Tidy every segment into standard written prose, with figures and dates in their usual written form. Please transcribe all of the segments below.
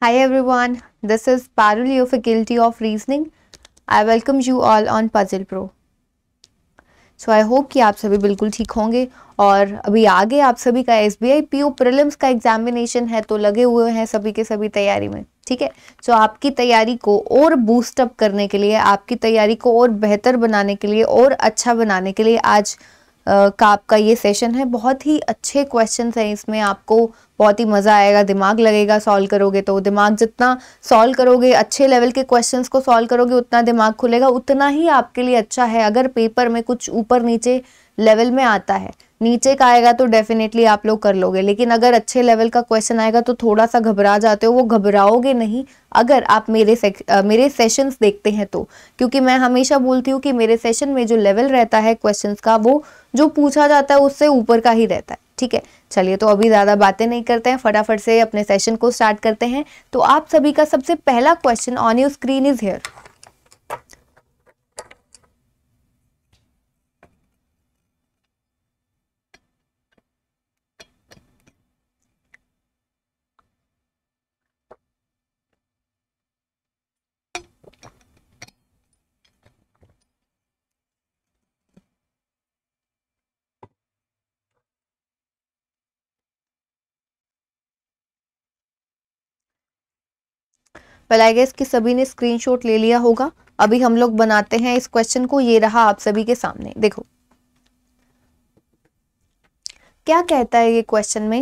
Hi everyone, this is Parul, your Faculty of Reasoning. I welcome you all on Puzzle Pro. So I hope कि आप सभी बिल्कुल ठीक होंगे और अभी आगे आप सभी का SBI PO प्रीलिम्स का एग्जामिनेशन है तो लगे हुए हैं सभी के सभी तैयारी में। ठीक है, तो आपकी तैयारी को और बूस्ट अप करने के लिए, आपकी तैयारी को और बेहतर बनाने के लिए और अच्छा बनाने के लिए आज का आपका ये सेशन है। बहुत ही अच्छे क्वेश्चंस हैं इसमें, आपको बहुत ही मज़ा आएगा, दिमाग लगेगा सॉल्व करोगे तो। दिमाग जितना सॉल्व करोगे, अच्छे लेवल के क्वेश्चंस को सॉल्व करोगे, उतना दिमाग खुलेगा, उतना ही आपके लिए अच्छा है। अगर पेपर में कुछ ऊपर नीचे लेवल में आता है, नीचे का आएगा तो डेफिनेटली आप लोग कर लोगे, लेकिन अगर अच्छे लेवल का क्वेश्चन आएगा तो थोड़ा सा घबरा जाते हो। वो घबराओगे नहीं अगर आप मेरे सेशंस देखते हैं तो, क्योंकि मैं हमेशा बोलती हूँ कि मेरे सेशन में जो लेवल रहता है क्वेश्चंस का, वो जो पूछा जाता है उससे ऊपर का ही रहता है। ठीक है, चलिए तो अभी ज़्यादा बातें नहीं करते हैं, फटाफट से अपने सेशन को स्टार्ट करते हैं। तो आप सभी का सबसे पहला question on your screen is here. Well I guess कि सभी ने स्क्रीनशॉट ले लिया होगा। अभी हम लोग बनाते हैं इस क्वेश्चन को। ये रहा आप सभी के सामने, देखो क्या कहता है ये क्वेश्चन में।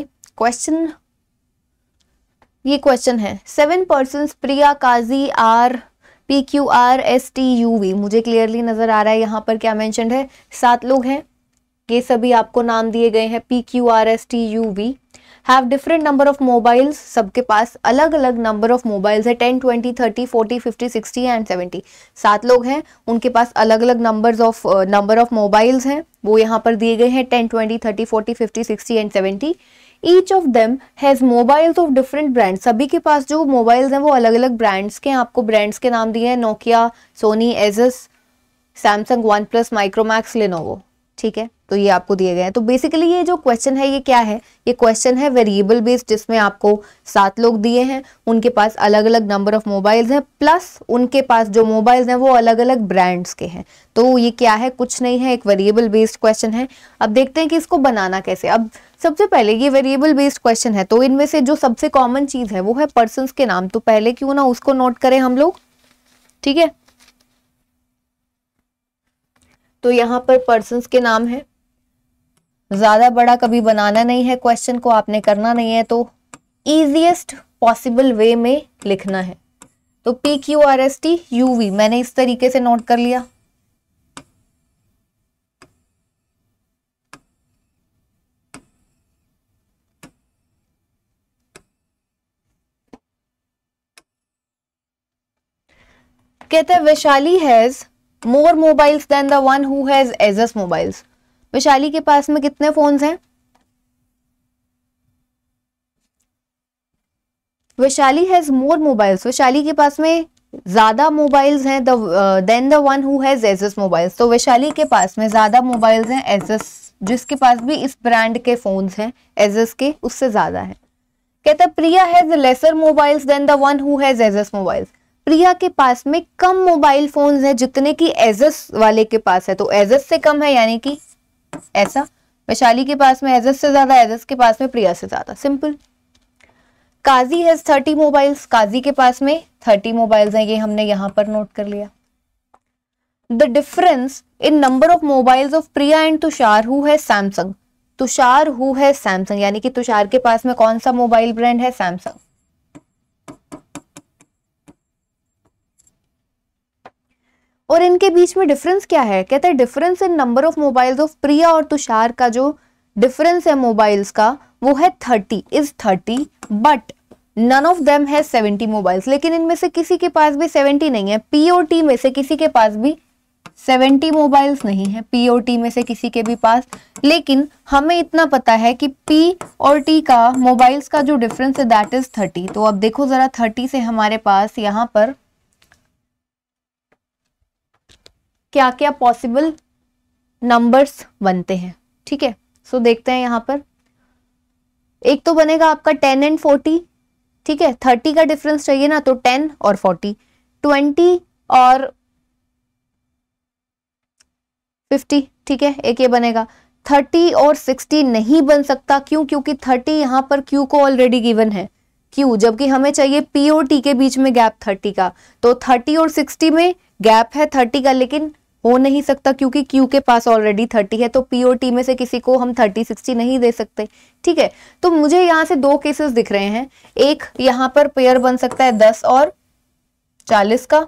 ये क्वेश्चन है 7 persons Priya Kazi are PQRSTUV। मुझे क्लियरली नजर आ रहा है यहाँ पर क्या मेंशन्ड है, 7 लोग हैं, ये सभी आपको नाम दिए गए हैं PQRSTUV। Have different number of mobiles, सबके पास अलग अलग नंबर ऑफ मोबाइल्स है, 10, 20, 30, 40, 50, 60 एंड 70। 7 लोग हैं, उनके पास अलग अलग नंबर ऑफ मोबाइल्स हैं, वो यहाँ पर दिए गए हैं 10, 20, 30, 40, 50, 60 and 70। Each of them has mobiles of different brands, सभी के पास जो मोबाइल्स हैं वो अलग अलग ब्रांड्स के हैं। आपको ब्रांड्स के नाम दिए हैं, Nokia, Sony, Asus, Samsung, OnePlus, Micromax, Lenovo. ठीक है, तो ये आपको दिए गए हैं। तो बेसिकली ये जो क्वेश्चन है ये क्या है, ये क्वेश्चन है वेरिएबल बेस्ड, जिसमें आपको 7 लोग दिए हैं, उनके पास अलग अलग नंबर ऑफ मोबाइल्स हैं, प्लस उनके पास जो मोबाइल्स हैं वो अलग अलग ब्रांड्स के हैं। तो ये क्या है, कुछ नहीं है, एक वेरिएबल बेस्ड क्वेश्चन है। अब देखते हैं कि इसको बनाना कैसे। अब सबसे पहले ये वेरिएबल बेस्ड क्वेश्चन है, तो इनमें से जो सबसे कॉमन चीज है वो है पर्सन्स के नाम। तो पहले क्यों ना उसको नोट करें हम लोग। ठीक है, तो यहाँ पर पर्सन्स के नाम है। ज्यादा बड़ा कभी बनाना नहीं है क्वेश्चन को, आपने करना नहीं है, तो इजीएस्ट पॉसिबल वे में लिखना है। तो PQRSTUV मैंने इस तरीके से नोट कर लिया। कहते हैं Vaishali has more mobiles than the one who has edges mobiles. Vaishali के पास में कितने फोन्स हैं? Vaishali has more mobiles, Vaishali के पास में ज्यादा मोबाइल्स हैं than the one who has edges mobiles. तो वैशाली के पास में ज्यादा मोबाइल्स हैं एजस, जिसके पास भी इस ब्रांड के फोन्स हैं एजस के, उससे ज्यादा है। कहता है Priya has lesser mobiles than the one who has edges mobiles. Priya के पास में कम मोबाइल फोन्स हैं जितने की एजस वाले के पास है। तो एजस से कम है यानी कि ऐसा, वैशाली के पास में एजस से ज्यादा, एजस के पास में प्रिया से ज्यादा, simple. Qazi has 30 mobiles, Kazi के पास में 30 मोबाइल्स हैं, ये हमने यहां पर नोट कर लिया। The difference in number of mobiles of Priya and Tushar who has Samsung. Tushar who has Samsung, यानी कि तुषार के पास में कौन सा मोबाइल ब्रांड है, सैमसंग। और इनके बीच में डिफरेंस क्या है, कहते हैं difference in number of mobiles of Priya और तुषार का जो डिफरेंस है मोबाइल्स का वो है 30, but none of them has 70 mobiles. लेकिन इनमें से किसी के पास भी 70 नहीं है। पी और टी में से किसी के पास भी 70 मोबाइल्स नहीं है, पी और टी में से किसी के भी पास। लेकिन हमें इतना पता है कि पी और टी का मोबाइल्स का जो डिफरेंस है दैट इज 30। तो अब देखो जरा 30 से हमारे पास यहाँ पर क्या क्या पॉसिबल नंबर्स बनते हैं। ठीक है, सो देखते हैं यहाँ पर। एक तो बनेगा आपका 10 एंड 40, ठीक है, 30 का डिफरेंस चाहिए ना, तो 10 और 40, 20 और 50, ठीक है, एक ये बनेगा। 30 और 60 नहीं बन सकता, क्यों? क्योंकि 30 यहाँ पर Q को ऑलरेडी गिवन है Q, जबकि हमें चाहिए P और T के बीच में गैप 30 का, तो 30 और 60 में गैप है 30 का, लेकिन हो नहीं सकता क्योंकि Q के पास ऑलरेडी 30 है, तो P और T में से किसी को हम 30 60 नहीं दे सकते, ठीक है। तो मुझे यहाँ से दो केसेस दिख रहे हैं, एक यहाँ पर पेयर बन सकता है 10 और 40 का,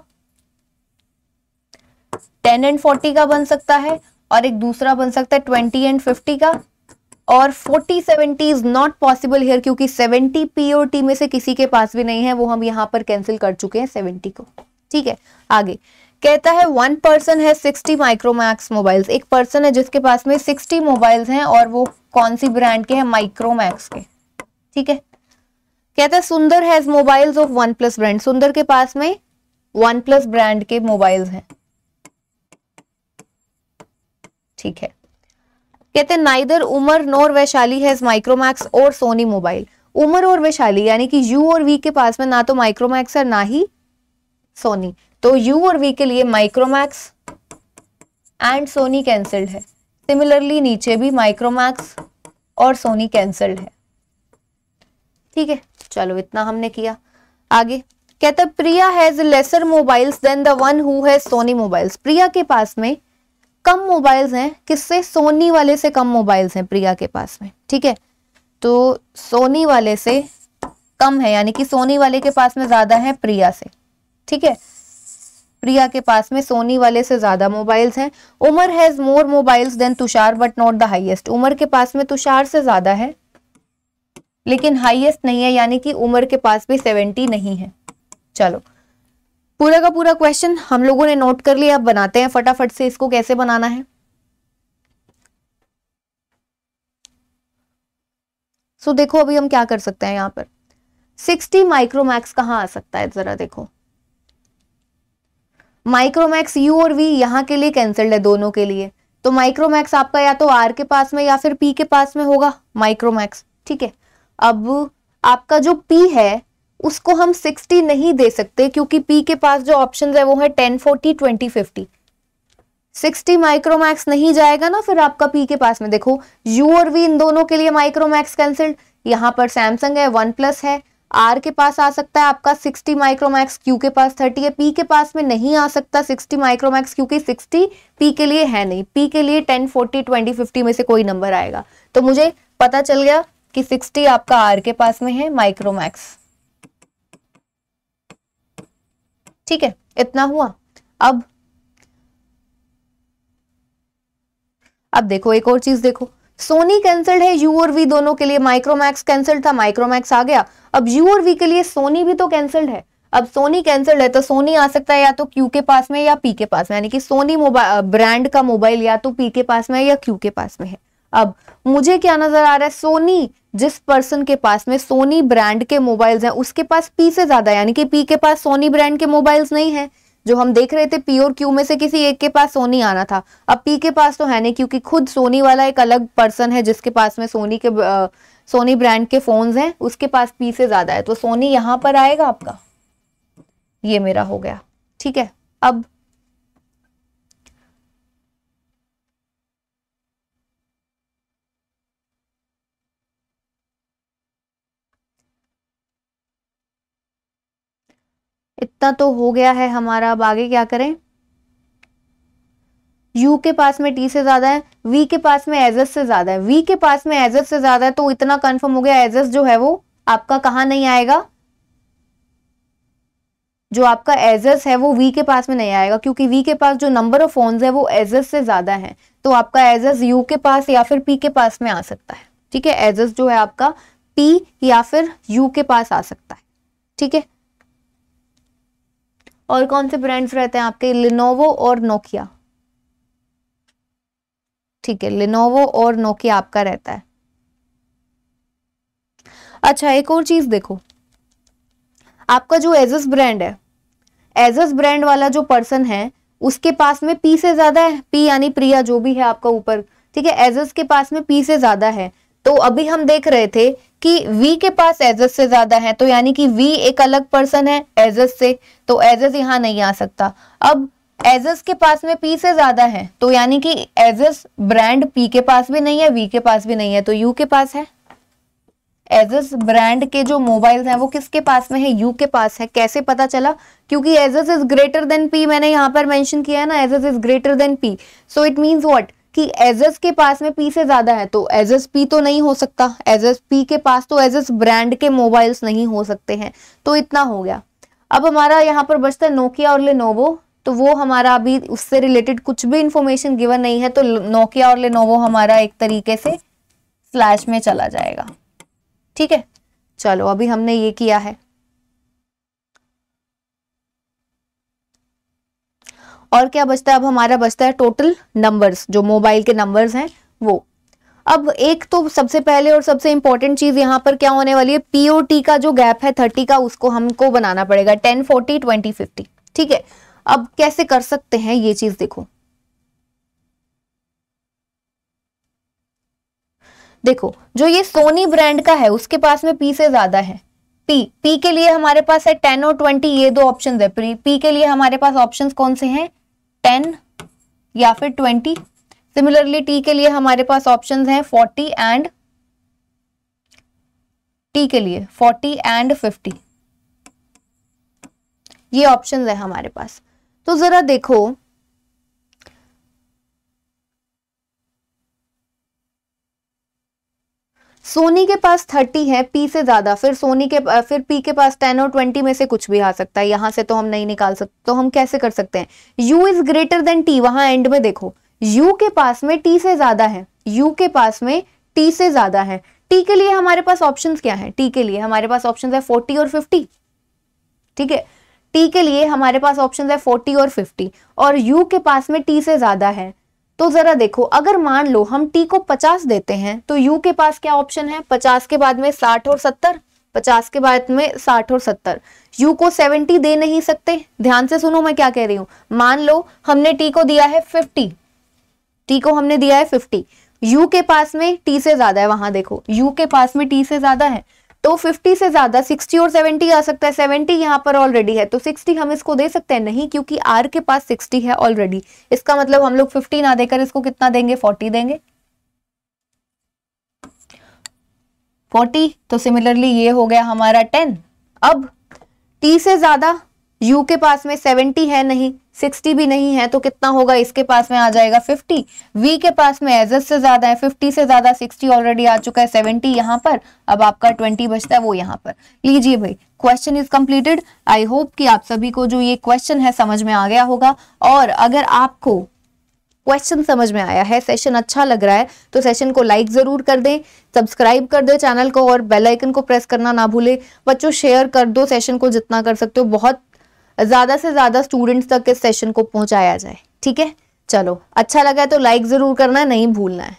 10 एंड 40 का बन सकता है, और एक दूसरा बन सकता है 20 एंड 50 का, और 40 70 इज नॉट पॉसिबल हियर, क्योंकि 70 P और T में से किसी के पास भी नहीं है, वो हम यहाँ पर कैंसिल कर चुके हैं 70 को, ठीक है। आगे कहता है 1 पर्सन है 60 माइक्रोमैक्स मोबाइल्स, एक पर्सन है जिसके पास में 60 मोबाइल्स हैं, और वो कौन सी ब्रांड के हैं? माइक्रोमैक्स के, ठीक है। कहता है Sundar has mobiles of OnePlus brand, Sundar के पास में वन प्लस ब्रांड के मोबाइल्स हैं, ठीक है। कहते हैं neither Umar nor Vaishali has Micromax और सोनी मोबाइल, उमर और वैशाली यानी कि यू और वी के पास में ना तो माइक्रोमैक्स है ना ही सोनी, तो यू और वी के लिए माइक्रोमैक्स एंड सोनी कैंसल्ड है। सिमिलरली नीचे भी माइक्रोमैक्स और सोनी कैंसल्ड है, ठीक है। चलो इतना हमने किया। आगे कहता है Priya has lesser mobiles than the one who has Sony mobiles, Priya के पास में कम मोबाइल्स हैं, किससे? सोनी वाले से कम मोबाइल्स हैं प्रिया के पास में, ठीक है। तो सोनी वाले से कम है, यानी कि सोनी वाले के पास में ज्यादा है प्रिया से, ठीक है। प्रिया के पास में सोनी वाले से ज्यादा मोबाइल्स हैं। Umar has more mobiles than Tushar but not the highest, Umar के पास में तुषार से ज्यादा है लेकिन हाईएस्ट नहीं है, यानी कि उमर के पास भी 70 नहीं है। चलो पूरा का पूरा क्वेश्चन हम लोगों ने नोट कर लिया, अब बनाते हैं फटाफट से इसको कैसे बनाना है। सो देखो अभी हम क्या कर सकते हैं, यहाँ पर 60 माइक्रोमैक्स कहाँ आ सकता है, जरा देखो। माइक्रोमैक्स यू और वी यहाँ के लिए कैंसल्ड है, दोनों के लिए, तो माइक्रोमैक्स आपका या तो आर के पास में या फिर पी के पास में होगा माइक्रोमैक्स, ठीक है। अब आपका जो पी है उसको हम 60 नहीं दे सकते, क्योंकि पी के पास जो ऑप्शन है वो है 10 40 20 50, 60 माइक्रोमैक्स नहीं जाएगा ना फिर आपका पी के पास में। देखो यू और वी इन दोनों के लिए माइक्रोमैक्स कैंसल्ड, यहाँ पर सैमसंग है, वन प्लस है, आर के पास आ सकता है आपका 60 माइक्रोमैक्स, क्यू के पास 30 है, पी के पास में नहीं आ सकता 60 माइक्रोमैक्स, क्योंकि 60 पी के लिए है नहीं, पी के लिए 10 40 20 50 में से कोई नंबर आएगा। तो मुझे पता चल गया कि 60 आपका आर के पास में है माइक्रोमैक्स, ठीक है। इतना हुआ। अब देखो एक और चीज देखो, सोनी कैंसल्ड है यू और वी दोनों के लिए, माइक्रोमैक्स कैंसल्ड था, माइक्रोमैक्स आ गया। अब यू और वी के लिए सोनी भी तो कैंसल्ड है, अब सोनी कैंसल्ड है तो सोनी आ सकता है या तो क्यू के पास में या पी के पास में, यानी कि सोनी मोबाइल ब्रांड का मोबाइल या तो पी के पास में या क्यू के पास में है। अब मुझे क्या नजर आ रहा है, सोनी, जिस पर्सन के पास में सोनी ब्रांड के मोबाइल्स हैं उसके पास पी से ज्यादा है, यानी कि पी के पास सोनी ब्रांड के मोबाइल्स नहीं है। जो हम देख रहे थे पी और क्यू में से किसी एक के पास सोनी आना था, अब पी के पास तो है नहीं, क्योंकि खुद सोनी वाला एक अलग पर्सन है जिसके पास में सोनी ब्रांड के फोन्स हैं, उसके पास पी से ज्यादा है, तो सोनी यहां पर आएगा आपका, ये मेरा हो गया, ठीक है। अब इतना तो हो गया है हमारा, अब आगे क्या करें। U के पास में T से ज्यादा है, V के पास में एजस से ज्यादा है, V के पास में एजस से ज्यादा है, तो इतना कंफर्म हो गया एजस जो है वो आपका कहाँ नहीं आएगा, जो आपका एजस है वो V के पास में नहीं आएगा, क्योंकि V के पास जो नंबर ऑफ फोन्स है वो एजस से ज्यादा है, तो आपका एजस U के पास या फिर P के पास में आ सकता है, ठीक है। एजस जो है आपका P या फिर U के पास आ सकता है, ठीक है। और कौन से ब्रांड्स रहते हैं आपके, लिनोवो और नोकिया, ठीक है, लिनोवो और नोकिया आपका रहता है। अच्छा एक और चीज देखो, आपका जो एजस ब्रांड है, एजस ब्रांड वाला जो पर्सन है उसके पास में पी से ज्यादा है, पी यानी प्रिया जो भी है आपका ऊपर, ठीक है, एजस के पास में पी से ज्यादा है। तो अभी हम देख रहे थे कि V के पास एजस से ज्यादा है, तो यानी कि V एक अलग पर्सन है एजस से, तो एजस यहां नहीं आ सकता। अब एजस के पास में P से ज्यादा है, तो यानी कि एजस ब्रांड P के पास भी नहीं है, V के पास भी नहीं है, तो U के पास है। एजस ब्रांड के जो मोबाइल्स हैं वो किसके पास में है? यू के पास है। कैसे पता चला? क्योंकि Asus is greater than p, मैंने यहाँ पर मेंशन किया है ना, Asus is greater than p, so it means what कि एजस के पास में पी से ज्यादा है, तो एजस पी तो नहीं हो सकता, एजस पी के पास तो एजस ब्रांड के मोबाइल्स नहीं हो सकते हैं। तो इतना हो गया। अब हमारा यहाँ पर बचता है नोकिया और लेनोवो, तो वो हमारा अभी उससे रिलेटेड कुछ भी इंफॉर्मेशन गिवन नहीं है, तो नोकिया और लेनोवो हमारा एक तरीके से स्लैश में चला जाएगा। ठीक है, चलो अभी हमने ये किया है। और क्या बचता है? अब हमारा बचता है टोटल नंबर्स, जो मोबाइल के नंबर्स हैं वो। अब एक तो सबसे पहले और सबसे इंपॉर्टेंट चीज यहाँ पर क्या होने वाली है, पी और टी का जो गैप है 30 का, उसको हमको बनाना पड़ेगा 10, 40, 20, 50। ठीक है, अब कैसे कर सकते हैं ये चीज देखो। देखो जो ये सोनी ब्रांड का है उसके पास में पी से ज्यादा है। पी के लिए हमारे पास है 10 और 20, ये दो ऑप्शन है। पी के लिए हमारे पास ऑप्शन कौन से हैं? 10 या फिर 20। सिमिलरली टी के लिए हमारे पास ऑप्शंस हैं 40 एंड, टी के लिए 40 एंड 50, ये ऑप्शंस है हमारे पास। तो जरा देखो, सोनी के पास 30 है पी से ज्यादा, फिर फिर पी के पास 10 और 20 में से कुछ भी आ सकता है, यहां से तो हम नहीं निकाल सकते। तो हम कैसे कर सकते हैं? U is greater then T, वहां एंड में देखो U के पास में टी से ज्यादा है, U के पास में टी से ज्यादा है। टी के लिए हमारे पास ऑप्शंस क्या है? टी के लिए हमारे पास ऑप्शंस है 40 और 50। ठीक है, टी के लिए हमारे पास ऑप्शंस है 40 और 50, और U के पास में टी से ज्यादा है। तो जरा देखो, अगर मान लो हम टी को 50 देते हैं, तो यू के पास क्या ऑप्शन है? 50 के बाद में 60 और 70, 50 के बाद में 60 और 70। यू को 70 दे नहीं सकते। ध्यान से सुनो मैं क्या कह रही हूं। मान लो हमने टी को दिया है 50, टी को हमने दिया है 50, यू के पास में टी से ज्यादा है, वहां देखो यू के पास में टी से ज्यादा है, तो 50 से ज्यादा 60 और 70 आ सकता है। 70 यहां पर ऑलरेडी है, तो 60 हम इसको दे सकते हैं? नहीं, क्योंकि आर के पास 60 है ऑलरेडी। इसका मतलब हम लोग 50 ना देकर इसको कितना देंगे? 40 देंगे। 40, तो सिमिलरली ये हो गया हमारा 10। अब टी से ज्यादा यू के पास में 70 है नहीं, 60 भी नहीं है, तो कितना होगा? इसके पास में आ जाएगा 50। वी के पास में एजस से ज्यादा है, 50 से ज्यादा 60 ऑलरेडी आ चुका है, 70 यहां पर। अब आपका 20 बचता है वो यहां पर। लीजिए भाई, question is completed. I hope कि आप सभी को जो ये क्वेश्चन है समझ में आ गया होगा। और अगर आपको क्वेश्चन समझ में आया है, सेशन अच्छा लग रहा है, तो सेशन को लाइक जरूर कर दें, सब्सक्राइब कर दें चैनल को, और बेल आइकन को प्रेस करना ना भूलें। बच्चों शेयर कर दो सेशन को जितना कर सकते हो, बहुत ज्यादा से ज्यादा स्टूडेंट्स तक इस सेशन को पहुंचाया जाए। ठीक है, चलो अच्छा लगा तो लाइक जरूर करना है, नहीं भूलना है।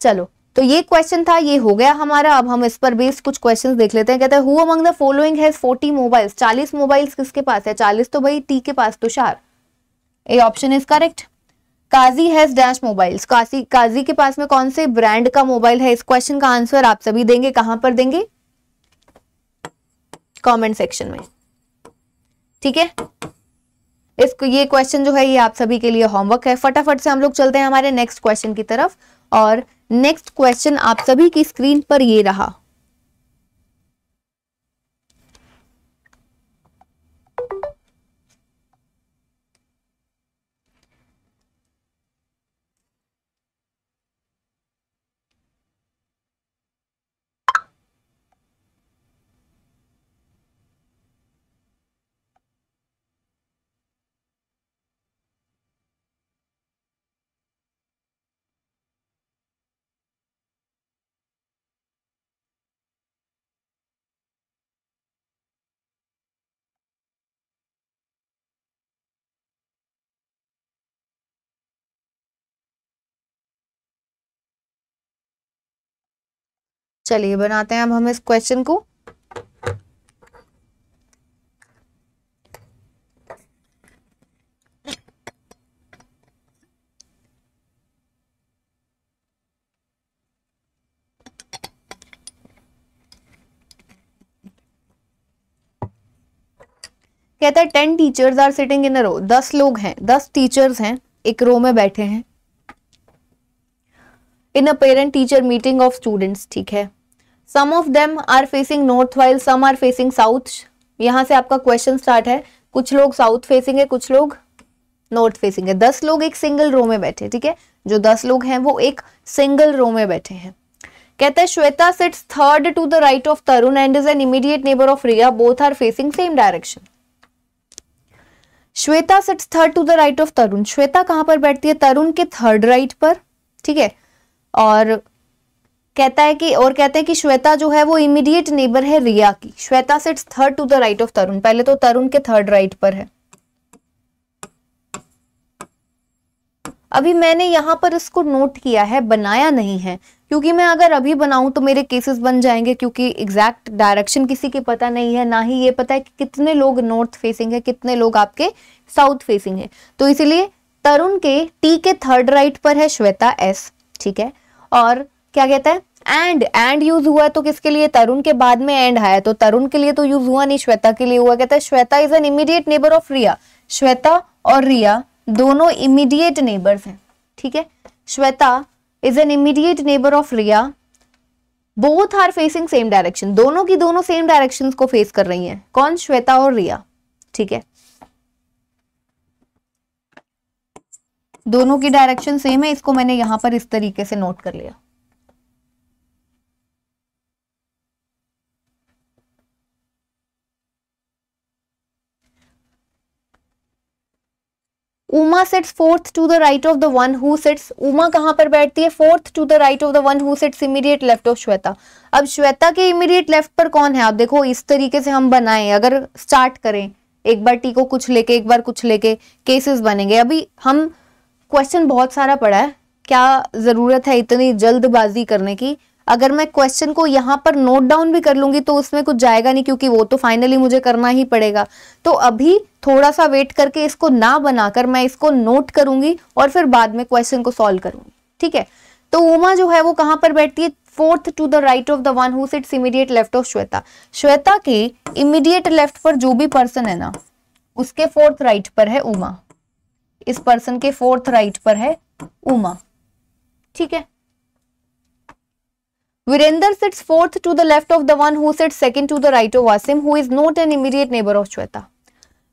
चलो, तो ये क्वेश्चन था, ये हो गया हमारा। अब हम इस पर बेस्ड कुछ क्वेश्चंस देख लेते हैं। कहते हैं who among the following has 40 mobiles, 40 mobiles किसके पास है? 40 तो भाई टी के पास, Tushar. A option is correct. Kazi has dash mobiles, Kazi के पास में कौन से ब्रांड का मोबाइल है? इस क्वेश्चन का आंसर आप सभी देंगे, कहां पर देंगे? कमेंट सेक्शन में। ठीक है, इसको ये क्वेश्चन जो है ये आप सभी के लिए होमवर्क है। फटाफट से हम लोग चलते हैं हमारे नेक्स्ट क्वेश्चन की तरफ। और नेक्स्ट क्वेश्चन आप सभी की स्क्रीन पर ये रहा। चलिए बनाते हैं अब हम इस क्वेश्चन को। कहता है 10 टीचर्स आर सिटिंग इन अ रो, 10 लोग हैं, 10 टीचर्स हैं एक रो में बैठे हैं in a parent teacher meeting of students, ठीक है। Some of them are facing north while some are facing south. यहां से आपका क्वेश्चन स्टार्ट है, कुछ लोग साउथ फेसिंग है, कुछ लोग नॉर्थ फेसिंग है। 10 लोग एक सिंगल रो में बैठे, ठीक है, जो 10 लोग हैं वो एक सिंगल रो में बैठे हैं। कहता है Shweta sits third to the right of Tarun and is an immediate neighbour of Riya, both are facing same direction. Shweta sits third to the right of Tarun, Shweta कहां पर बैठती है, तरुण के थर्ड राइट पर, ठीक है। और कहता है कि श्वेता जो है वो इमीडिएट नेबर है रिया की। Shweta sits third to the right of Tarun, पहले तो तरुण के थर्ड राइट पर है। अभी मैंने यहां पर इसको नोट किया है, बनाया नहीं है, क्योंकि मैं अगर अभी बनाऊं तो मेरे केसेस बन जाएंगे, क्योंकि एग्जैक्ट डायरेक्शन किसी की पता नहीं है, ना ही ये पता है कि कितने लोग नॉर्थ फेसिंग है, कितने लोग आपके साउथ फेसिंग है। तो इसलिए तरुण के टी के थर्ड राइट पर है श्वेता एस, ठीक है। और क्या कहता है, एंड यूज हुआ है तो किसके लिए, तरुण के बाद में एंड आया तो तरुण के लिए तो यूज हुआ नहीं, श्वेता के लिए हुआ। कहता है Shweta is an immediate neighbour of Riya, Shweta और रिया दोनों इमीडिएट नेबर्स हैं, ठीक है। Shweta is an immediate neighbour of Riya, both are facing same direction, दोनों की दोनों सेम डायरेक्शंस को फेस कर रही हैं। कौन, श्वेता और रिया, ठीक है, दोनों की डायरेक्शन सेम है। इसको मैंने यहां पर इस तरीके से नोट कर लिया। Uma sits fourth to the right of the one who sits, Uma कहां पर बैठती है, fourth to the right of the one who sits immediate left of Shweta. अब श्वेता के इमीडिएट लेफ्ट पर कौन है, आप देखो इस तरीके से हम बनाएं, अगर स्टार्ट करें एक बार टी को कुछ लेके एक बार कुछ लेके, केसेस बनेंगे। अभी हम क्वेश्चन बहुत सारा पढ़ा है, क्या जरूरत है इतनी जल्दबाजी करने की। अगर मैं क्वेश्चन को यहाँ पर नोट डाउन भी कर लूंगी तो उसमें कुछ जाएगा नहीं, क्योंकि वो तो फाइनली मुझे करना ही पड़ेगा। तो अभी थोड़ा सा वेट करके इसको ना बनाकर मैं इसको नोट करूंगी और फिर बाद में क्वेश्चन को सॉल्व करूंगी, ठीक है। तो उमा जो है वो कहां पर बैठती है, fourth to the right of the one who sits immediate left of Shweta. Shweta के इमीडिएट लेफ्ट पर जो भी पर्सन है ना, उसके फोर्थ राइट पर है उमा, इस पर्सन के फोर्थ राइट पर है उमा, ठीक है। Virendra sits fourth to the left of the one who sits second to the right of Wasim who is not an immediate neighbour of Shweta.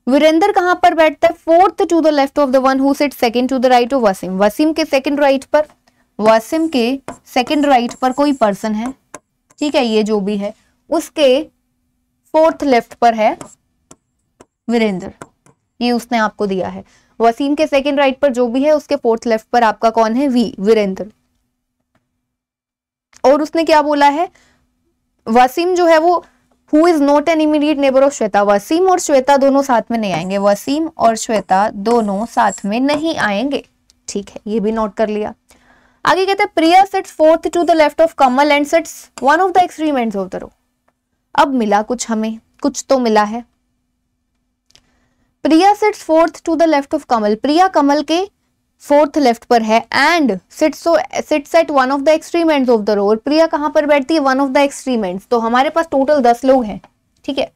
Virendra कहां पर बैठता है, fourth to the left of the one who sits second to the right of Wasim. Wasim के second right पर, वासिम के second right पर कोई person है, ठीक है, ये जो भी है उसके फोर्थ लेफ्ट पर है वीरेंद्र, ये उसने आपको दिया है। वसीम के सेकंड राइट पर जो भी है उसके फोर्थ लेफ्ट पर आपका कौन है, वीरेंद्र। और उसने क्या बोला है, वसीम जो है वो who is not an immediate neighbour of Shweta. Wasim और श्वेता दोनों साथ में नहीं आएंगे, वसीम और श्वेता दोनों साथ में नहीं आएंगे, ठीक है, ये भी नोट कर लिया। आगे कहते हैं Priya sits fourth to the left of Kamal and sits one of the extreme ends of the row. अब मिला कुछ, हमें कुछ तो मिला है। Priya sits fourth to the left of Kamal, Priya Kamal के फोर्थ लेफ्ट पर है and sits at one of the extreme ends of the row. और प्रिया कहां पर बैठती है, one of the extreme ends. तो हमारे पास टोटल 10 लोग हैं, ठीक है,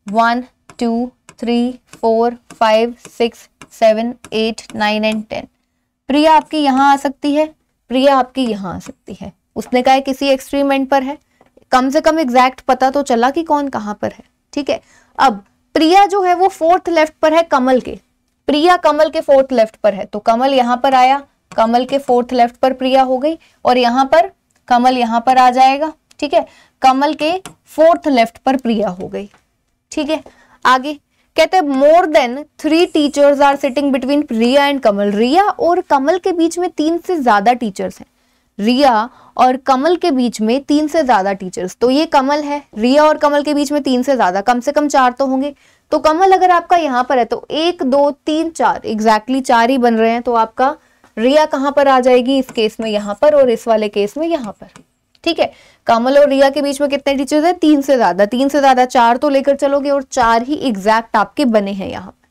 1 2 3 4 5 6 7 8 9 एंड 10। प्रिया आपकी यहां आ सकती है, प्रिया आपकी यहां आ सकती है। उसने कहा किसी एक्सट्रीम एंड पर है, कम से कम एग्जैक्ट पता तो चला कि कौन कहां पर है, ठीक है। अब प्रिया जो है वो फोर्थ लेफ्ट पर है कमल के, प्रिया कमल के फोर्थ लेफ्ट पर है, तो कमल यहां पर आया, कमल के फोर्थ लेफ्ट पर प्रिया हो गई, और यहां पर कमल यहां पर आ जाएगा, ठीक है, कमल के फोर्थ लेफ्ट पर प्रिया हो गई, ठीक है। आगे कहते हैं more than 3 teachers are sitting between Riya and Kamal. Riya और कमल के बीच में 3 से ज्यादा टीचर्स हैं, रिया और कमल के बीच में 3 से ज्यादा टीचर्स। तो ये कमल है, रिया और कमल के बीच में 3 से ज्यादा, कम से कम 4 तो होंगे। तो कमल अगर आपका यहाँ पर है तो 1 2 3 4 एग्जैक्टली 4 ही बन रहे हैं। तो आपका रिया कहां पर आ जाएगी, इस केस में यहाँ पर, और इस वाले केस में यहाँ पर, ठीक है। कमल और रिया के बीच में कितने टीचर्स हैं, 3 से ज्यादा, 3 से ज्यादा 4 तो लेकर चलोगे, और 4 ही एग्जैक्ट आपके बने हैं यहाँ पर।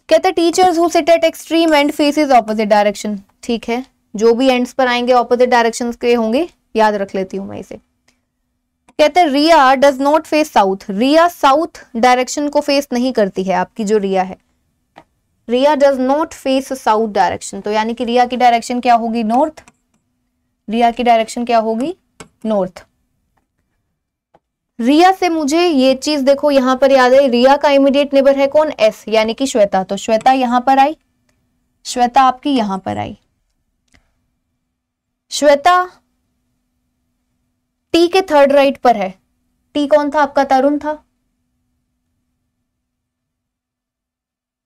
कहते हैं teachers who sit at extreme and faces opposite direction, ठीक है, जो भी एंड्स पर आएंगे ऑपोजिट डायरेक्शंस के होंगे, याद रख लेती हूं मैं इसे। कहते हैं Riya does not face south, Riya south direction को फेस नहीं करती है, आपकी जो रिया है, Riya does not face south direction, तो यानी कि रिया की डायरेक्शन क्या होगी, नॉर्थ, रिया की डायरेक्शन क्या होगी, नॉर्थ। रिया से मुझे ये चीज देखो यहां पर याद है, रिया का इमीडिएट नेबर है कौन, एस, यानी कि श्वेता, तो श्वेता यहां पर आई, श्वेता आपकी यहां पर आई। श्वेता टी के थर्ड राइट पर है, टी कौन था आपका, तरुण था,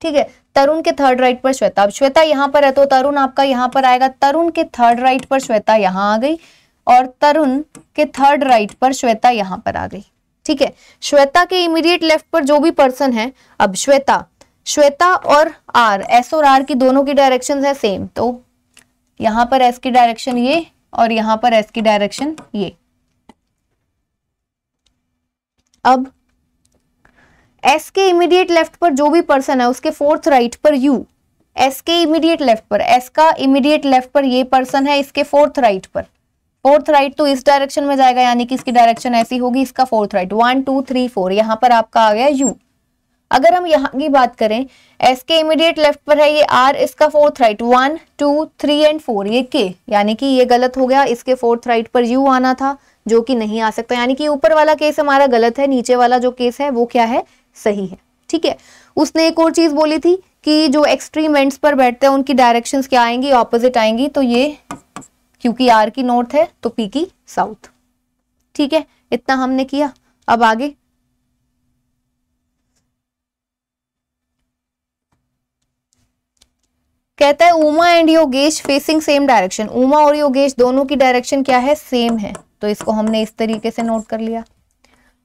ठीक है, तरुण के थर्ड राइट पर श्वेता। अब श्वेता यहां पर है तो तरुण आपका यहां पर आएगा, तरुण के थर्ड राइट पर श्वेता यहां आ गई और तरुण के थर्ड राइट पर श्वेता यहां पर आ गई, ठीक है। श्वेता के इमीडिएट लेफ्ट पर जो भी पर्सन है, अब श्वेता, श्वेता और आर, एस और आर की दोनों की डायरेक्शन है सेम, तो यहां पर एस की डायरेक्शन ये और यहां पर एस की डायरेक्शन ये। अब एस के इमीडिएट लेफ्ट पर जो भी पर्सन है उसके फोर्थ राइट पर यू, एस के इमीडिएट लेफ्ट पर, एस का इमीडिएट लेफ्ट पर ये पर्सन है, इसके फोर्थ राइट पर, फोर्थ राइट तो इस डायरेक्शन में जाएगा यानी कि इसकी डायरेक्शन ऐसी होगी, इसका फोर्थ राइट, 1 2 3 4, यहां पर आपका आ गया यू। अगर हम यहाँ की बात करें, एस के इमीडिएट लेफ्ट पर है ये आर, इसका फोर्थ राइट 1 2 3 एंड 4, ये के, यानी कि ये गलत हो गया, इसके फोर्थ राइट पर यू आना था जो कि नहीं आ सकता, यानी कि ऊपर वाला केस हमारा गलत है, नीचे वाला जो केस है वो क्या है, सही है, ठीक है। उसने एक और चीज बोली थी कि जो एक्सट्रीम एंड्स पर बैठते हैं उनकी डायरेक्शंस क्या आएंगी, ऑपोजिट आएंगी, तो ये क्योंकि आर की नॉर्थ है तो पी की साउथ, ठीक है, इतना हमने किया। अब आगे कहता है Uma and Yogesh facing same direction, Uma और योगेश दोनों की डायरेक्शन क्या है, सेम है, तो इसको हमने इस तरीके से नोट कर लिया।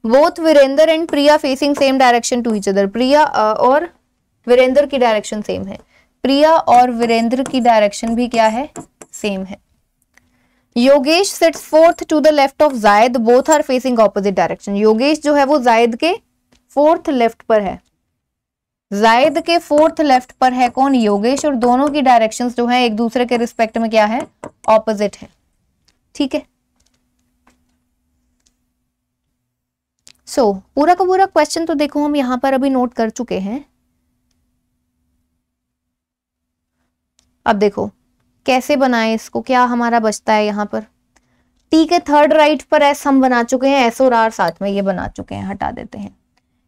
Both Virendra and Priya facing same direction to each other, Priya और वीरेंद्र की डायरेक्शन सेम है, प्रिया और वीरेंद्र की डायरेक्शन भी क्या है, सेम है। Yogesh seats fourth to the left of Zayed, both are facing opposite direction, Yogesh जो है वो जायद के फोर्थ लेफ्ट पर है, जायद के फोर्थ लेफ्ट पर है कौन, योगेश, और दोनों की डायरेक्शंस जो है एक दूसरे के रिस्पेक्ट में क्या है, ऑपोजिट है, ठीक है। पूरा का पूरा क्वेश्चन तो देखो हम यहां पर अभी नोट कर चुके हैं। अब देखो कैसे बनाए इसको, क्या हमारा बचता है यहाँ पर, टी के थर्ड राइट पर एस हम बना चुके हैं, एस और आर साथ में ये बना चुके हैं, हटा देते हैं।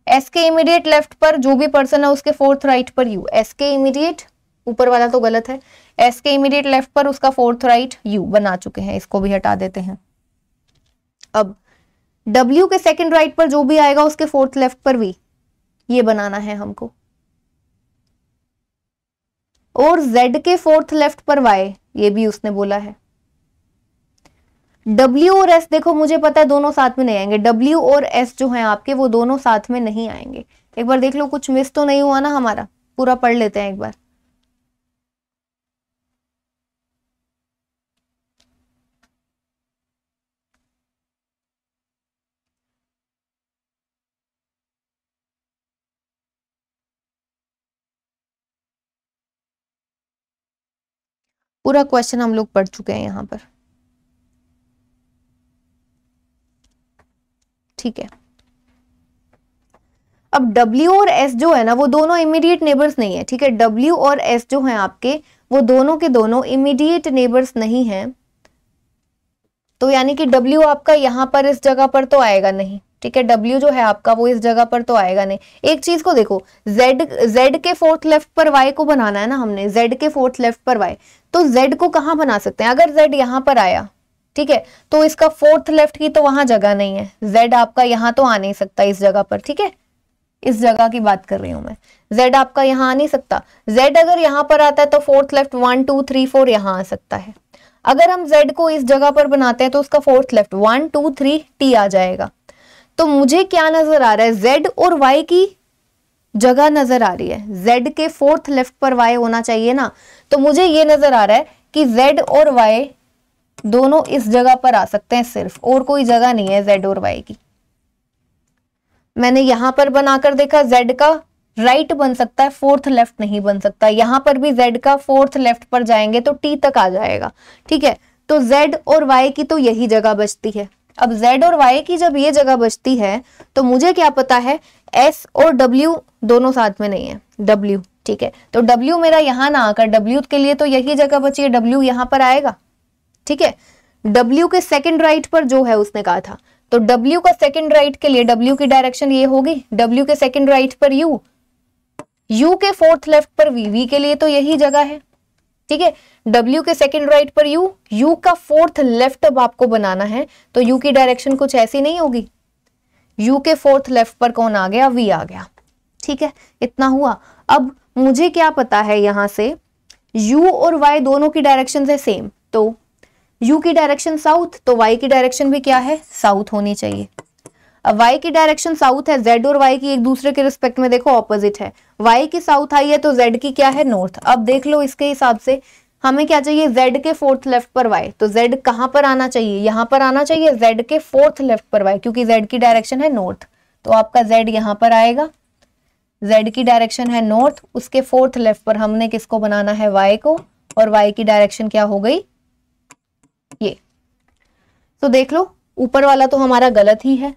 एस के इमीडिएट लेफ्ट पर जो भी पर्सन है उसके फोर्थ राइट पर यू, एस के इमीडिएट, ऊपर वाला तो गलत है, एस के इमीडिएट लेफ्ट पर उसका फोर्थ राइट यू बना चुके हैं, इसको भी हटा देते हैं। अब W के सेकंड राइट पर जो भी आएगा उसके फोर्थ लेफ्ट पर V, ये बनाना है हमको, और Z के फोर्थ लेफ्ट पर Y, ये भी उसने बोला है। W और S देखो मुझे पता है दोनों साथ में नहीं आएंगे, W और S जो हैं आपके वो दोनों साथ में नहीं आएंगे। एक बार देख लो कुछ मिस तो नहीं हुआ ना हमारा, पूरा पढ़ लेते हैं एक बार। पूरा क्वेश्चन हम लोग पढ़ चुके हैं यहाँ पर, ठीक है। अब W और S जो है ना वो दोनों इमीडिएट नेबर्स नहीं है, ठीक है। W और S जो है आपके वो दोनों के दोनों इमीडिएट नेबर्स नहीं हैं, तो यानी कि W आपका यहाँ पर इस जगह पर तो आएगा नहीं, ठीक है। W जो है आपका वो इस जगह पर तो आएगा नहीं। एक चीज को देखो, Z के फोर्थ लेफ्ट पर Y को बनाना है ना हमने, Z के फोर्थ लेफ्ट पर Y, तो Z को कहाँ बना सकते हैं, अगर Z यहाँ पर आया, ठीक है, तो इसका फोर्थ लेफ्ट की तो वहां जगह नहीं है, Z आपका यहाँ तो आ नहीं सकता इस जगह पर, ठीक है। इस जगह की बात कर रही हूं मैं, Z आपका यहाँ आ नहीं सकता। Z अगर यहाँ पर आता है तो फोर्थ लेफ्ट 1 2 3 4 यहाँ आ सकता है। अगर हम Z को इस जगह पर बनाते हैं तो उसका फोर्थ लेफ्ट 1 2 3 T आ जाएगा। तो मुझे क्या नजर आ रहा है, Z और Y की जगह नजर आ रही है, Z के फोर्थ लेफ्ट पर Y होना चाहिए ना, तो मुझे ये नजर आ रहा है कि Z और Y दोनों इस जगह पर आ सकते हैं सिर्फ, और कोई जगह नहीं है Z और Y की। मैंने यहां पर बनाकर देखा, Z का राइट बन सकता है, फोर्थ लेफ्ट नहीं बन सकता। यहां पर भी Z का फोर्थ लेफ्ट पर जाएंगे तो T तक आ जाएगा, ठीक है। तो Z और Y की तो यही जगह बचती है, अब z और y की जब ये जगह बचती है तो मुझे क्या पता है, s और w दोनों साथ में नहीं है, w, ठीक है, तो w मेरा यहां ना आकर w के लिए तो यही जगह बची है, w यहां पर आएगा, ठीक है। w के सेकंड राइट पर जो है उसने कहा था, तो w का सेकंड राइट के लिए w की डायरेक्शन ये होगी, w के सेकंड राइट पर u, u के फोर्थ लेफ्ट पर v, v के लिए तो यही जगह है, ठीक है। w के सेकंड राइट पर u, u का फोर्थ लेफ्ट अब आपको बनाना है, तो u की डायरेक्शन कुछ ऐसी नहीं होगी, u के फोर्थ लेफ्ट पर कौन आ गया, v आ गया, ठीक है, इतना हुआ। अब मुझे क्या पता है यहां से u और y दोनों की डायरेक्शन है सेम, तो u की डायरेक्शन साउथ, तो y की डायरेक्शन भी क्या है, साउथ होनी चाहिए। अब y की डायरेक्शन साउथ है, z और y की एक दूसरे के रिस्पेक्ट में देखो ऑपोजिट है, y की साउथ आई है तो z की क्या है, नॉर्थ। अब देख लो इसके हिसाब से हमें क्या चाहिए, z के फोर्थ लेफ्ट पर y, तो z कहां पर आना चाहिए, यहां पर आना चाहिए, z के फोर्थ लेफ्ट पर y, क्योंकि z की डायरेक्शन है नॉर्थ, तो आपका z यहां पर आएगा, z की डायरेक्शन है नॉर्थ, उसके फोर्थ लेफ्ट पर हमने किसको बनाना है, y को, और y की डायरेक्शन क्या हो गई, ये। तो देख लो ऊपर वाला तो हमारा गलत ही है,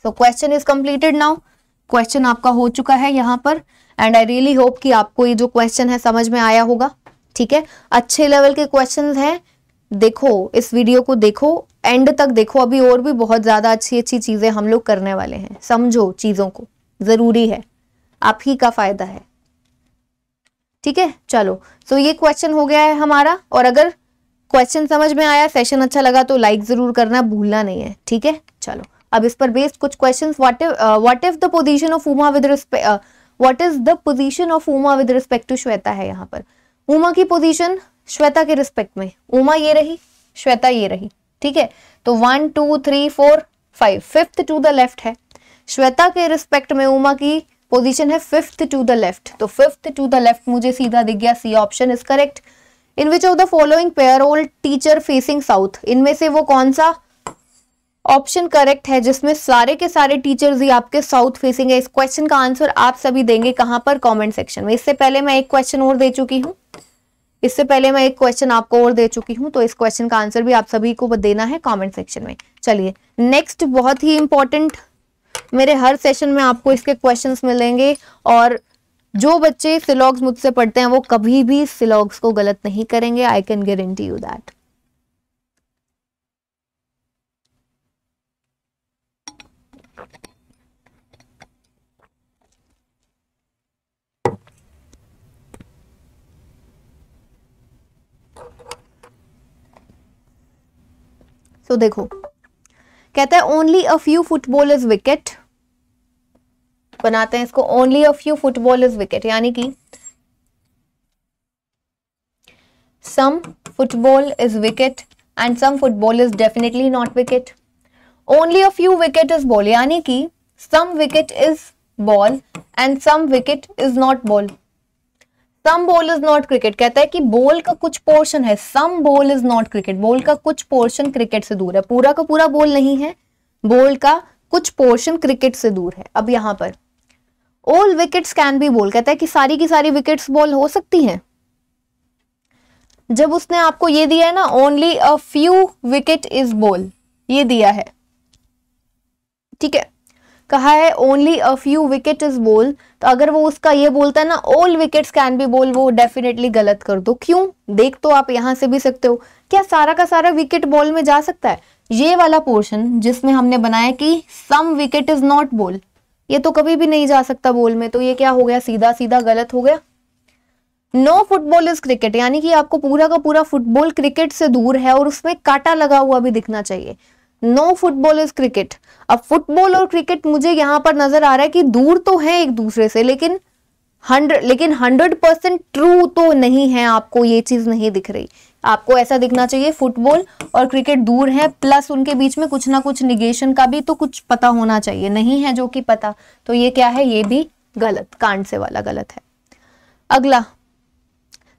so question is completed now, question आपका हो चुका है यहाँ पर, एंड आई रियली होप कि आपको ये जो क्वेश्चन है समझ में आया होगा, ठीक है। अच्छे लेवल के क्वेश्चंस हैं, देखो इस वीडियो को, देखो एंड तक देखो, अभी और भी बहुत ज्यादा अच्छी अच्छी चीजें हम लोग करने वाले हैं, समझो चीजों को, जरूरी है, आप ही का फायदा है, ठीक है। चलो सो ये क्वेश्चन हो गया है हमारा, और अगर क्वेश्चन समझ में आया, सेशन अच्छा लगा तो लाइक जरूर करना भूलना नहीं है, ठीक है। चलो अब इस पर बेस्ड कुछ questions, what is the position of Uma with respect, what is the position of Uma with respect to Shweta है यहाँ पर, उमा की पोजीशन श्वेता के रिस्पेक्ट में, उमा ये रही, श्वेता ये रही, ठीक है। तो 1 2 3 4 5, फिफ्थ टू द लेफ्ट है, श्वेता के रिस्पेक्ट में उमा की पोजीशन है फिफ्थ टू द लेफ्ट, तो फिफ्थ टू द लेफ्ट मुझे सीधा दिख गया, C option is correct. In which of the following pair all teacher facing south, इनमें से वो कौन सा ऑप्शन करेक्ट है जिसमें सारे के सारे टीचर्स ही आपके साउथ फेसिंग है। इस क्वेश्चन का आंसर आप सभी देंगे कहां पर, कमेंट सेक्शन में। इससे पहले मैं एक क्वेश्चन और दे चुकी हूं, इससे पहले मैं एक क्वेश्चन आपको और दे चुकी हूं, तो इस क्वेश्चन का आंसर भी आप सभी को देना है कमेंट सेक्शन में। चलिए नेक्स्ट, बहुत ही इंपॉर्टेंट, मेरे हर सेशन में आपको इसके क्वेश्चंस मिलेंगे, और जो बच्चे सिलॉग्स मुझसे पढ़ते हैं वो कभी भी सिलॉग्स को गलत नहीं करेंगे, I can guarantee you that. तो देखो कहता है only a few football is wicket, बनाते हैं इसको, only a few football is wicket, यानी कि some football is wicket and some football is definitely not wicket. Only a few wicket is ball, यानी कि some wicket is ball and some wicket is not ball. Some ball is not cricket, कहता है कि ball का कुछ portion है, some ball is not cricket, ball का कुछ पोर्शन क्रिकेट से दूर है, पूरा का पूरा बॉल नहीं है, बॉल का कुछ पोर्शन क्रिकेट से दूर है। अब यहां पर all wickets can be ball, कहता है कि सारी की सारी विकेट्स बॉल हो सकती हैं। जब उसने आपको ये दिया है ना, only a few wicket is ball, ये दिया है, ठीक है, कहा है only a few wicket is ball, तो अगर वो उसका ये बोलता है ना all wickets can be ball, वो डेफिनेटली गलत कर दो। क्यों, देख तो आप यहां से भी सकते हो, क्या सारा का सारा विकेट बॉल में जा सकता है? ये वाला पोर्शन जिसमें हमने बनाया कि some wicket is not ball, ये तो कभी भी नहीं जा सकता बॉल में, तो ये क्या हो गया, सीधा सीधा गलत हो गया। नो फुटबॉल इज क्रिकेट, यानी कि आपको पूरा का पूरा फुटबॉल क्रिकेट से दूर है और उसमें कांटा लगा हुआ भी दिखना चाहिए। Know football is cricket. अब फुटबॉल और क्रिकेट मुझे यहां पर नजर आ रहा है कि दूर तो है एक दूसरे से, लेकिन 100% ट्रू तो नहीं है, आपको ये चीज नहीं दिख रही। आपको ऐसा दिखना चाहिए फुटबॉल और क्रिकेट दूर है, प्लस उनके बीच में कुछ ना कुछ निगेशन का भी तो कुछ पता होना चाहिए, नहीं है जो कि पता, तो ये क्या है, ये भी गलत, कांड से वाला गलत है। अगला,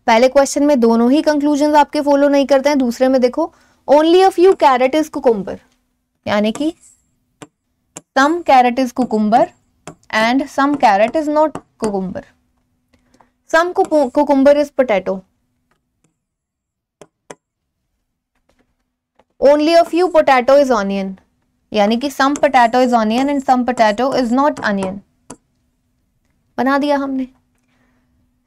पहले क्वेश्चन में दोनों ही कंक्लूजन आपके फॉलो नहीं करते हैं, दूसरे में देखो only a few carrot is cucumber, यानी कि some carrot is cucumber and some carrot is not cucumber. Some cucumber is potato. Only a few potato is onion. यानी कि some potato is onion and some potato is not onion. बना दिया हमने.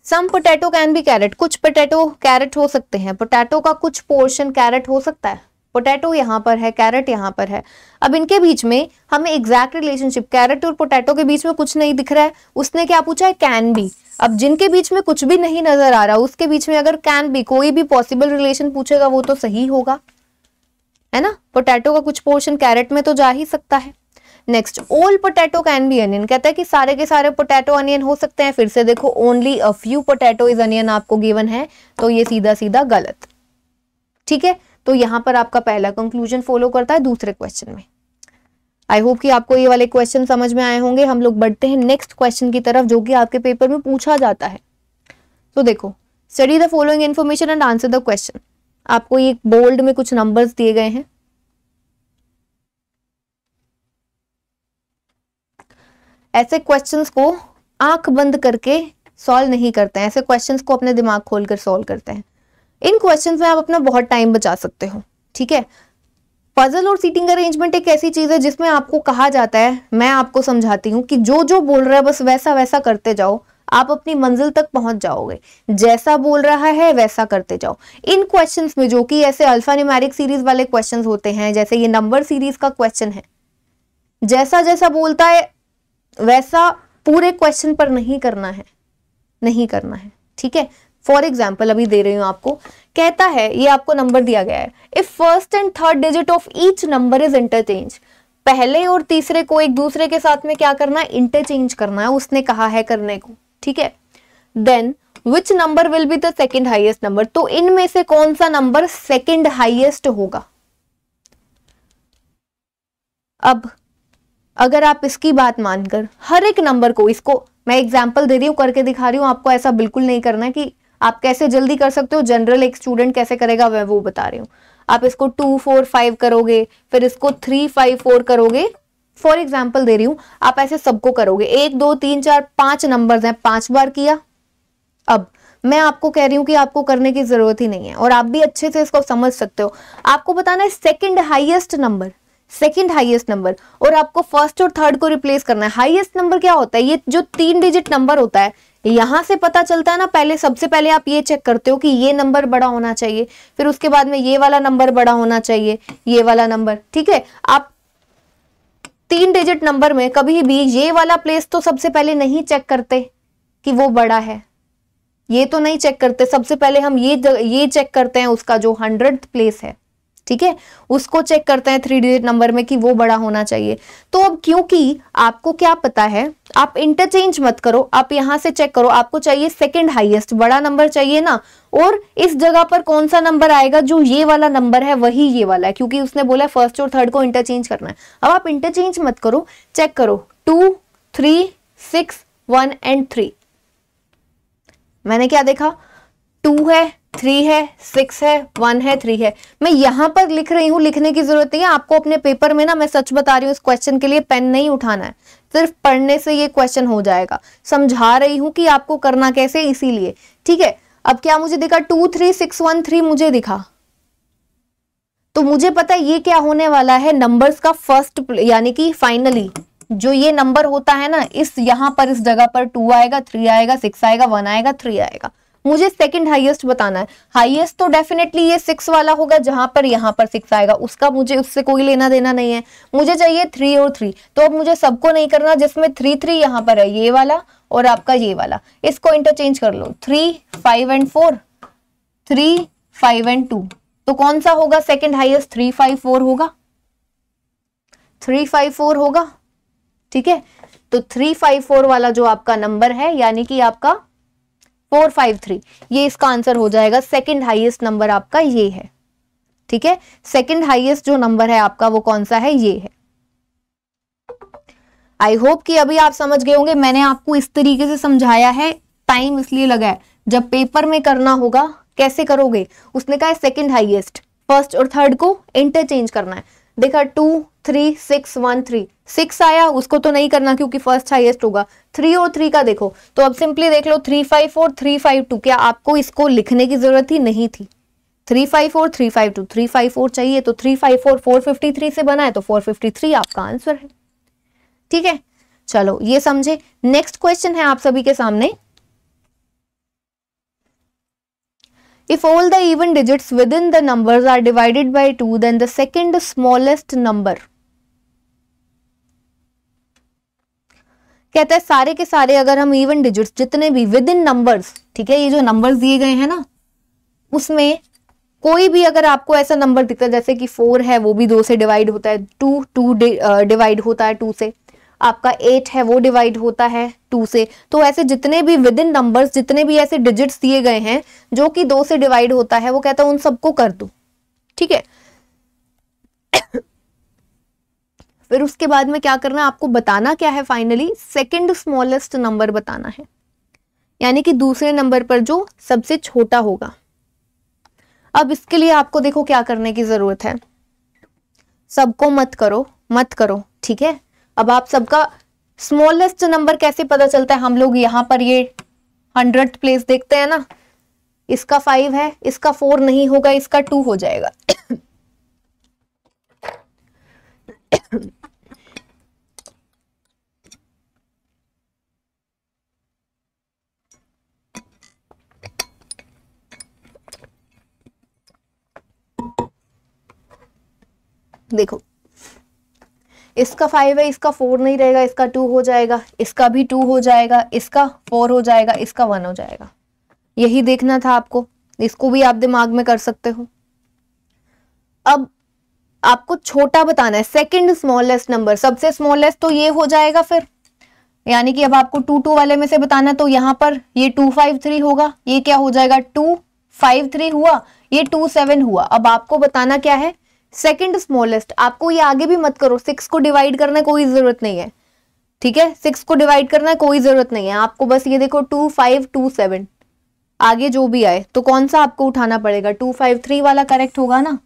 Some potato can be carrot. कुछ potato carat हो सकते हैं. Potato का कुछ पोर्शन कैरेट हो सकता है. पोटैटो यहाँ पर है, कैरेट यहाँ पर है. अब इनके बीच में हमें एग्जैक्ट रिलेशनशिप, कैरेट और पोटैटो के बीच में कुछ नहीं दिख रहा है. उसने क्या पूछा है? Can be. अब जिनके बीच में कुछ भी नहीं नजर आ रहा, उसके बीच में अगर कैन बी कोई भी पॉसिबल रिलेशन पूछेगा वो तो सही होगा, है ना. पोटैटो का कुछ पोर्शन कैरेट में तो जा ही सकता है. Next, all potato can be onion. कहता है कि सारे के सारे पोटैटो अनियन हो सकते हैं. फिर से देखो, only a few potato is onion आपको गिवन है, तो ये सीधा सीधा गलत. ठीक है, तो यहां पर आपका पहला कंक्लूजन फॉलो करता है दूसरे क्वेश्चन में. आई होप कि आपको ये वाले क्वेश्चन समझ में आए होंगे. हम लोग बढ़ते हैं नेक्स्ट क्वेश्चन की तरफ, जो कि आपके पेपर में पूछा जाता है. तो देखो, study the following information and answer the question. आपको ये बोल्ड में कुछ नंबर्स दिए गए हैं. ऐसे क्वेश्चंस को आंख बंद करके सॉल्व नहीं करते हैं. ऐसे क्वेश्चंस को अपने दिमाग खोलकर सॉल्व करते हैं. इन क्वेश्चंस में आप अपना बहुत टाइम बचा सकते हो. ठीक है, पजल और सीटिंग अरेंजमेंट एक ऐसी चीज है जिसमें आपको कहा जाता है, मैं आपको समझाती हूँ कि जो जो बोल रहा है बस वैसा वैसा करते जाओ, आप अपनी मंजिल तक पहुंच जाओगे. जैसा बोल रहा है वैसा करते जाओ. इन क्वेश्चंस में जो कि ऐसे अल्फा न्यूमेरिक सीरीज वाले क्वेश्चंस होते हैं, जैसे ये नंबर सीरीज का क्वेश्चन है, जैसा जैसा बोलता है वैसा पूरे क्वेश्चन पर नहीं करना है, नहीं करना है. ठीक है, फॉर एग्जाम्पल अभी दे रही हूं आपको. कहता है, ये आपको नंबर दिया गया है, if first and third digit of each number is interchange. पहले और तीसरे को एक दूसरे के साथ में क्या करना है? इंटरचेंज करना है. उसने कहा है करने को. ठीक है, then which number will be the second highest number. तो इनमें से कौन सा नंबर सेकेंड हाइएस्ट होगा? अब अगर आप इसकी बात मानकर हर एक नंबर को, इसको मैं एग्जाम्पल दे रही हूं, करके दिखा रही हूं, आपको ऐसा बिल्कुल नहीं करना है कि आप कैसे जल्दी कर सकते हो. जनरल एक स्टूडेंट कैसे करेगा मैं वो बता रही हूँ. आप इसको 2 4 5 करोगे, फिर इसको 3 5 4 करोगे. फॉर एग्जाम्पल दे रही हूं, आप ऐसे सबको करोगे. 1 2 3 4 5 नंबर्स हैं, 5 बार किया. अब मैं आपको कह रही हूं कि आपको करने की जरूरत ही नहीं है, और आप भी अच्छे से इसको समझ सकते हो. आपको बताना है second highest number, second highest number, और आपको फर्स्ट और थर्ड को रिप्लेस करना है. हाईएस्ट नंबर क्या होता है? ये जो 3 डिजिट नंबर होता है, यहां से पता चलता है ना. पहले सबसे पहले आप ये चेक करते हो कि ये नंबर बड़ा होना चाहिए, फिर उसके बाद में ये वाला नंबर बड़ा होना चाहिए, ये वाला नंबर. ठीक है, आप 3 डिजिट नंबर में कभी भी ये वाला प्लेस तो सबसे पहले नहीं चेक करते कि वो बड़ा है, ये तो नहीं चेक करते. सबसे पहले हम ये चेक करते हैं उसका जो 100th प्लेस है. ठीक है, उसको चेक करते हैं 3 डिजिट नंबर में कि वो बड़ा होना चाहिए. तो अब क्योंकि आपको क्या पता है, आप इंटरचेंज मत करो, आप यहां से चेक करो. आपको चाहिए सेकंड हाईएस्ट, बड़ा नंबर चाहिए ना, और इस जगह पर कौन सा नंबर आएगा? जो ये वाला नंबर है वही ये वाला है, क्योंकि उसने बोला फर्स्ट और थर्ड को इंटरचेंज करना है. अब आप इंटरचेंज मत करो, चेक करो. 2 3 6 1 एंड 3. मैंने क्या देखा? 2 है, 3 है, 6 है, 1 है, 3 है. मैं यहां पर लिख रही हूं, लिखने की जरूरत नहीं है आपको. अपने पेपर में ना, मैं सच बता रही हूं, इस क्वेश्चन के लिए पेन नहीं उठाना है, सिर्फ पढ़ने से ये क्वेश्चन हो जाएगा. समझा रही हूं कि आपको करना कैसे, इसीलिए. ठीक है, अब क्या मुझे दिखा? 2 3 6 1 3 मुझे दिखा, तो मुझे पता है ये क्या होने वाला है, नंबर्स का फर्स्ट, यानी कि फाइनली जो ये नंबर होता है ना, इस यहां पर इस जगह पर 2 आएगा, 3 आएगा, 6 आएगा, 1 आएगा, 3 आएगा. मुझे सेकंड हाईएस्ट बताना है. हाईएस्ट तो डेफिनेटली ये 6 वाला होगा, जहां पर यहां पर 6 आएगा, उसका मुझे उससे कोई लेना देना नहीं है. मुझे चाहिए 3 और 3. तो अब मुझे सबको नहीं करना, जिसमें 3 3 यहां पर है, ये वाला और आपका ये वाला, इसको इंटरचेंज कर लो. 3 5 एंड 4, 3 5 एंड 2. तो कौन सा होगा सेकंड हाईएस्ट? 3 5 4 होगा, 3 5 4 होगा. ठीक है, तो 3 5 4 वाला जो आपका नंबर है, यानी कि आपका 4 5 3, ये इसका आंसर हो जाएगा. सेकंड हाईएस्ट नंबर आपका ये है. ठीक है, सेकंड हाईएस्ट जो नंबर है आपका वो कौन सा है? ये है. आई होप कि अभी आप समझ गए होंगे. मैंने आपको इस तरीके से समझाया है, टाइम इसलिए लगा है. जब पेपर में करना होगा कैसे करोगे? उसने कहा है सेकंड हाईएस्ट, फर्स्ट और थर्ड को इंटरचेंज करना है. देखा 2 3613, 6 आया उसको तो नहीं करना क्योंकि फर्स्ट हाईएस्ट होगा। 3 और 3 का देखो तो अब सिंपली देख लो 354 352, क्या आपको इसको लिखने की जरूरत ही नहीं थी। 354 352, 354 चाहिए तो 354 453 से बना है तो 453 आपका आंसर है। ठीक है, चलो ये समझे। नेक्स्ट क्वेश्चन है आप सभी के सामने, if all the even digits within the numbers are divided by 2 then the second smallest number, कहता है सारे के सारे अगर हम इवन डिजिट्स जितने भी विद इन नंबर्स, ठीक है, ये जो नंबर्स दिए गए हैं ना उसमें कोई भी अगर आपको ऐसा नंबर दिखता है जैसे कि 4 है वो भी 2 से डिवाइड होता है, 2 डिवाइड होता है 2 से, आपका 8 है वो डिवाइड होता है 2 से, तो ऐसे जितने भी विद इन नंबर्स जितने भी ऐसे डिजिट्स दिए गए हैं जो कि 2 से डिवाइड होता है वो कहता है उन सबको कर दो। ठीक है, फिर उसके बाद में क्या करना है आपको बताना क्या है, फाइनली सेकंड स्मॉलेस्ट नंबर बताना है, यानी कि दूसरे नंबर पर जो सबसे छोटा होगा। अब इसके लिए आपको देखो क्या करने की जरूरत है, सबको मत करो, ठीक है। अब आप सबका स्मॉलेस्ट नंबर कैसे पता चलता है, हम लोग यहां पर ये 100th प्लेस देखते हैं ना, इसका 5 है, इसका 4 नहीं होगा, इसका 2 हो जाएगा। देखो इसका 5 है, इसका 4 नहीं रहेगा, इसका 2 हो जाएगा, इसका भी 2 हो जाएगा, इसका 4 हो जाएगा, इसका 1 हो जाएगा। यही देखना था आपको, इसको भी आप दिमाग में कर सकते हो। अब आपको छोटा बताना है, सेकंड स्मॉलेस्ट नंबर, सबसे स्मॉलेस्ट तो ये हो जाएगा फिर, यानी कि अब आपको 2 वाले में से बताना है तो यहां पर ये 253 होगा, ये क्या हो जाएगा 253 हुआ, ये 27 हुआ। अब आपको बताना क्या है सेकंड स्मॉलेस्ट, आपको ये आगे भी मत करो, 6 को डिवाइड करना कोई जरूरत नहीं है, ठीक है, 6 को डिवाइड करना कोई जरूरत नहीं है, आपको बस ये देखो 2527 आगे जो भी आए तो कौन सा आपको उठाना पड़ेगा, 253 वाला करेक्ट होगा ना।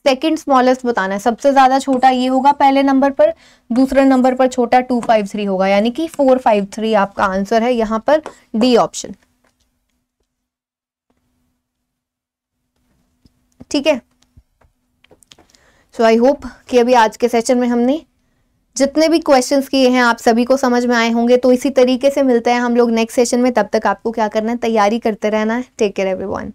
सेकंड स्मॉलेस्ट बताना है, सबसे ज्यादा छोटा ये होगा पहले नंबर पर, दूसरे नंबर पर छोटा 253 होगा, यानी कि 453 आपका आंसर है यहां पर, डी ऑप्शन। ठीक है, सो आई होप कि अभी आज के सेशन में हमने जितने भी क्वेश्चंस किए हैं आप सभी को समझ में आए होंगे। तो इसी तरीके से मिलते हैं हम लोग नेक्स्ट सेशन में, तब तक आपको क्या करना है, तैयारी करते रहना है। Take care everyone.